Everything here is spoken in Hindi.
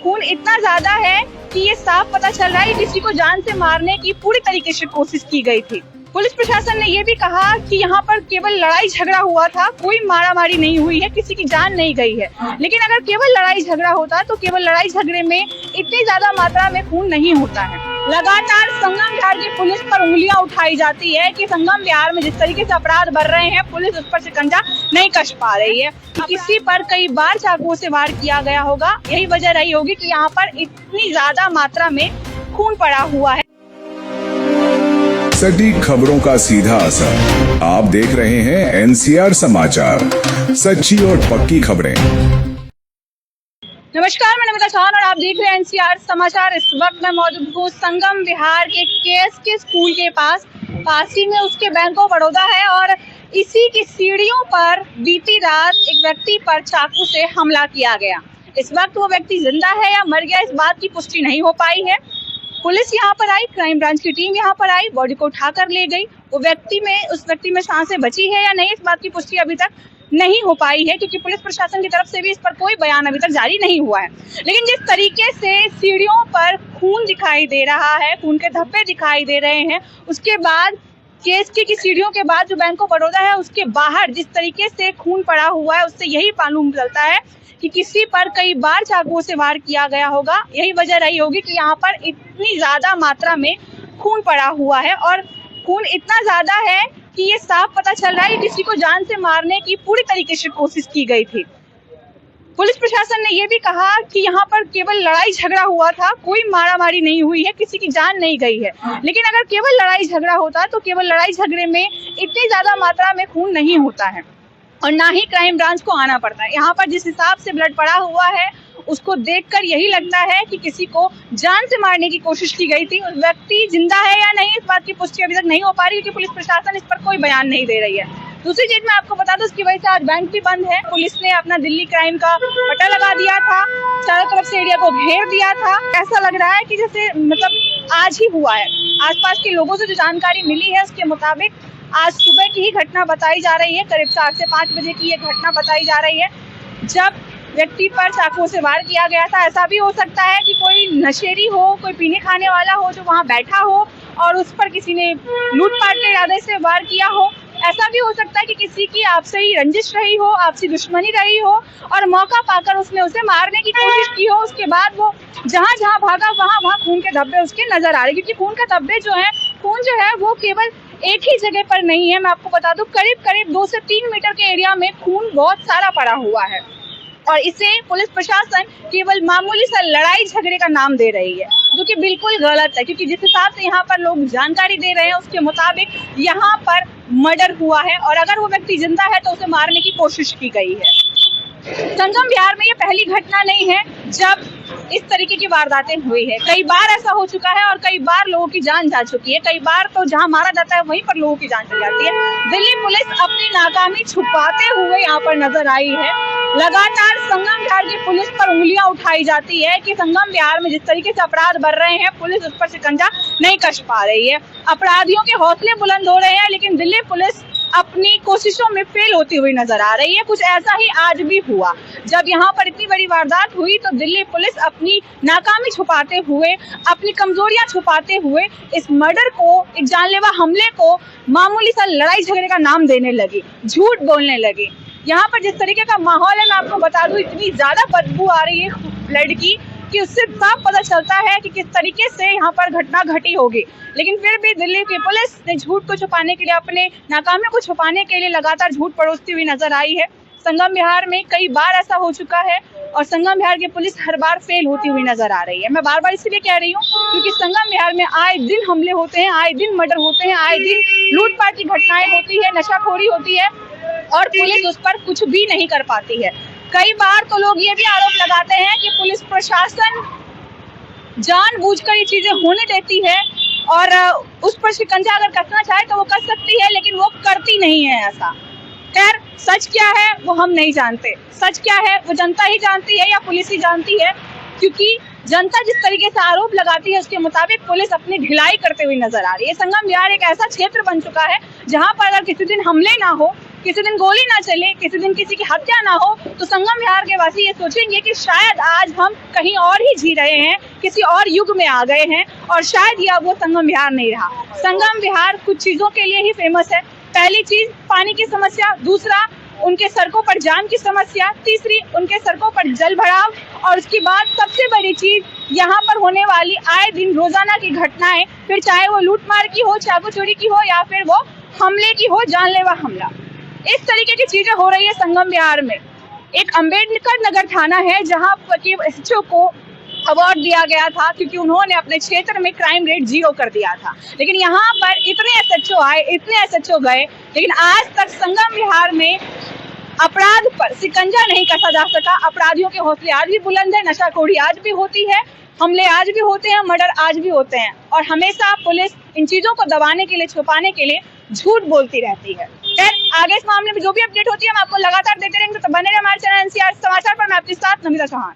खून इतना ज्यादा है कि ये साफ पता चल रहा है कि किसी को जान से मारने की पूरी तरीके से कोशिश की गई थी। पुलिस प्रशासन ने ये भी कहा कि यहाँ पर केवल लड़ाई झगड़ा हुआ था, कोई मारामारी नहीं हुई है, किसी की जान नहीं गई है। लेकिन अगर केवल लड़ाई झगड़ा होता तो केवल लड़ाई झगड़े में इतनी ज्यादा मात्रा में खून नहीं होता है। लगातार संगम बिहार की पुलिस पर उंगलियां उठाई जाती है कि संगम बिहार में जिस तरीके से अपराध बढ़ रहे हैं, पुलिस उस पर शिकंजा नहीं कस पा रही है। किसी पर कई बार चाकुओं से वार किया गया होगा, यही वजह रही होगी कि यहाँ पर इतनी ज्यादा मात्रा में खून पड़ा हुआ है। सटीक खबरों का सीधा असर। आप देख रहे हैं एनसीआर समाचार, सच्ची और पक्की खबरें। नमस्कार, मैं नमिता चौहान और आप देख रहे हैं एनसीआर समाचार। इस वक्त मैं मौजूद हूँ संगम बिहार के केएसके स्कूल के पास ही में उसके बैंक ऑफ बड़ौदा है और इसी की सीढ़ियों पर बीती रात एक व्यक्ति पर चाकू से हमला किया गया। इस वक्त वो व्यक्ति जिंदा है या मर गया, इस बात की पुष्टि नहीं हो पाई है। पुलिस यहाँ पर आई, क्राइम ब्रांच की टीम यहाँ पर आई, बॉडी को उठाकर ले गई। उस व्यक्ति में सांसें बची है या नहीं, इस बात की पुष्टि अभी तक नहीं हो पाई है, क्योंकि पुलिस प्रशासन की तरफ से भी इस पर कोई बयान अभी तक जारी नहीं हुआ है। लेकिन जिस तरीके से सीढ़ियों पर खून दिखाई दे रहा है, खून के धब्बे दिखाई दे रहे हैं, उसके बाद केएसके की सीढ़ियों के बाद जो बैंक ऑफ बड़ौदा है उसके बाहर जिस तरीके से खून पड़ा हुआ है, उससे यही मालूम चलता है कि किसी पर कई बार चाकुओं से वार किया गया होगा। यही वजह रही होगी कि यहाँ पर इतनी ज्यादा मात्रा में खून पड़ा हुआ है और खून इतना ज्यादा है कि ये साफ पता चल रहा है कि किसी को जान से मारने की पूरी तरीके से कोशिश की गई थी। पुलिस प्रशासन ने ये भी कहा कि यहाँ पर केवल लड़ाई झगड़ा हुआ था, कोई मारामारी नहीं हुई है, किसी की जान नहीं गई है। लेकिन अगर केवल लड़ाई झगड़ा होता तो केवल लड़ाई झगड़े में इतनी ज्यादा मात्रा में खून नहीं होता है और ना ही क्राइम ब्रांच को आना पड़ता है। यहाँ पर जिस हिसाब से ब्लड पड़ा हुआ है उसको देखकर यही लगता है कि किसी को जान से मारने की कोशिश की गई थी। उस व्यक्ति जिंदा है या नहीं, इस बात की पुष्टि अभी तक नहीं हो पा रही, क्योंकि पुलिस प्रशासन इस पर कोई बयान नहीं दे रही है। दूसरी चीज मैं आपको बता दूं, इसकी वजह से आज बैंक भी बंद है। पुलिस ने अपना दिल्ली क्राइम का पट्टा लगा दिया था, चारों तरफ से एरिया को घेर दिया था। ऐसा लग रहा है कि जैसे आज ही हुआ है। आसपास के लोगों से जो जानकारी मिली है उसके मुताबिक आज सुबह की ही घटना बताई जा रही है। करीब 4 से 5 बजे की ये घटना बताई जा रही है, जब व्यक्ति पर चाकुओं से वार किया गया था। ऐसा भी हो सकता है कि कोई नशेड़ी हो, कोई पीने खाने वाला हो जो वहां बैठा हो और उस पर किसी ने लूटपाट के इरादे से वार किया हो। ऐसा भी हो सकता है कि किसी की आपसी रंजिश रही हो, आपसी दुश्मनी रही हो और मौका पाकर उसने उसे मारने की कोशिश की हो। उसके बाद वो जहां भागा वहां खून के धब्बे उसके नजर आ रहे, क्योंकि खून के धब्बे खून जो है वो केवल एक ही जगह पर नहीं है। मैं आपको बता दूं, करीब 2 से 3 मीटर के एरिया में खून बहुत सारा पड़ा हुआ है और इसे पुलिस प्रशासन केवल मामूली सा लड़ाई झगड़े का नाम दे रही है, जो कि बिल्कुल गलत है। क्योंकि जिस हिसाब से यहाँ पर लोग जानकारी दे रहे हैं उसके मुताबिक यहाँ पर मर्डर हुआ है और अगर वो व्यक्ति जिंदा है तो उसे मारने की कोशिश की गई है। संगम बिहार में ये पहली घटना नहीं है जब इस तरीके की वारदातें हुई है। कई बार ऐसा हो चुका है और कई बार लोगों की जान जा चुकी है। कई बार तो जहां मारा जाता है वहीं पर लोगों की जान चली जाती है। दिल्ली पुलिस अपनी नाकामी छुपाते हुए यहाँ पर नजर आई है। लगातार संगम बिहार की पुलिस पर उंगलियां उठाई जाती है कि संगम बिहार में जिस तरीके से अपराध बढ़ रहे हैं, पुलिस उस पर शिकंजा नहीं कस पा रही है। अपराधियों के हौसले बुलंद हो रहे हैं, लेकिन दिल्ली पुलिस अपनी कोशिशों में फेल होती हुई नजर आ रही है। कुछ ऐसा ही आज भी हुआ। जब यहाँ पर इतनी बड़ी वारदात हुई तो दिल्ली पुलिस अपनी नाकामी छुपाते हुए, अपनी कमजोरियां छुपाते हुए इस मर्डर को, एक जानलेवा हमले को मामूली सा लड़ाई झगड़े का नाम देने लगी, झूठ बोलने लगी। यहाँ पर जिस तरीके का माहौल है, मैं आपको बता दूं, इतनी ज्यादा बदबू आ रही है ब्लड की कि उससे साफ पता चलता है कि किस तरीके से यहाँ पर घटना घटी होगी। लेकिन फिर भी दिल्ली की पुलिस ने झूठ को छुपाने के लिए, अपने नाकामी को छुपाने के लिए लगातार झूठ परोसती हुई नजर आई है। संगम बिहार में कई बार ऐसा हो चुका है और संगम बिहार की पुलिस हर बार फेल होती हुई नजर आ रही है। मैं बार बार इसलिए कह रही हूँ क्योंकि संगम बिहार में आए दिन हमले होते हैं, आए दिन मर्डर होते हैं, आए दिन लूटपाट की घटनाएं होती है, नशाखोरी होती है और पुलिस उस पर कुछ भी नहीं कर पाती है। कई बार तो लोग ये भी आरोप लगाते हैं कि पुलिस प्रशासन जानबूझकर ये चीजें होने देती है और उस पर शिकंजा अगर कसना चाहे तो वो कस सकती है, लेकिन वो करती नहीं है ऐसा। खैर, सच क्या है वो हम नहीं जानते। सच क्या है वो जनता ही जानती है या पुलिस ही जानती है, क्योंकि जनता जिस तरीके से आरोप लगाती है उसके मुताबिक पुलिस अपनी ढिलाई करते हुए नजर आ रही है। संगम बिहार एक ऐसा क्षेत्र बन चुका है जहां पर अगर किसी दिन हमले ना हो किसी दिन गोली ना चले, किसी दिन किसी की हत्या ना हो, तो संगम विहार के वासी ये सोचेंगे कि शायद आज हम कहीं और ही जी रहे हैं, किसी और युग में आ गए हैं, और शायद यह वो संगम विहार नहीं रहा। संगम विहार कुछ चीजों के लिए ही फेमस है। पहली चीज पानी की समस्या, दूसरा उनके सड़कों पर जाम की समस्या, तीसरी उनके सड़कों पर जल भराव, और उसके बाद सबसे बड़ी चीज यहाँ पर होने वाली आए दिन रोजाना की घटनाएं, फिर चाहे वो लूटमार की हो, चाकू चोरी की हो, या फिर वो हमले की हो, जानलेवा हमला। इस तरीके की चीजें हो रही है संगम विहार में। एक अम्बेडकर नगर थाना है जहाँ के एसएचओ को अवार्ड दिया गया था क्योंकि उन्होंने अपने क्षेत्र में क्राइम रेट 0 कर दिया था, लेकिन यहाँ पर इतने एसएचओ आए, इतने एसएचओ गए, लेकिन आज तक संगम विहार में अपराध पर शिकंजा नहीं कसा जा सका। अपराधियों के हौसले आज भी बुलंद है, नशाखोरी आज भी होती है, हमले आज भी होते हैं, मर्डर आज भी होते हैं, और हमेशा पुलिस इन चीजों को दबाने के लिए, छुपाने के लिए झूठ बोलती रहती है। खैर, आगे इस मामले में जो भी अपडेट होती है हम आपको लगातार देते रहेंगे, तो बने रहे हमारे चैनल एनसीआर समाचार पर। मैं आपके साथ नमिता चौहान।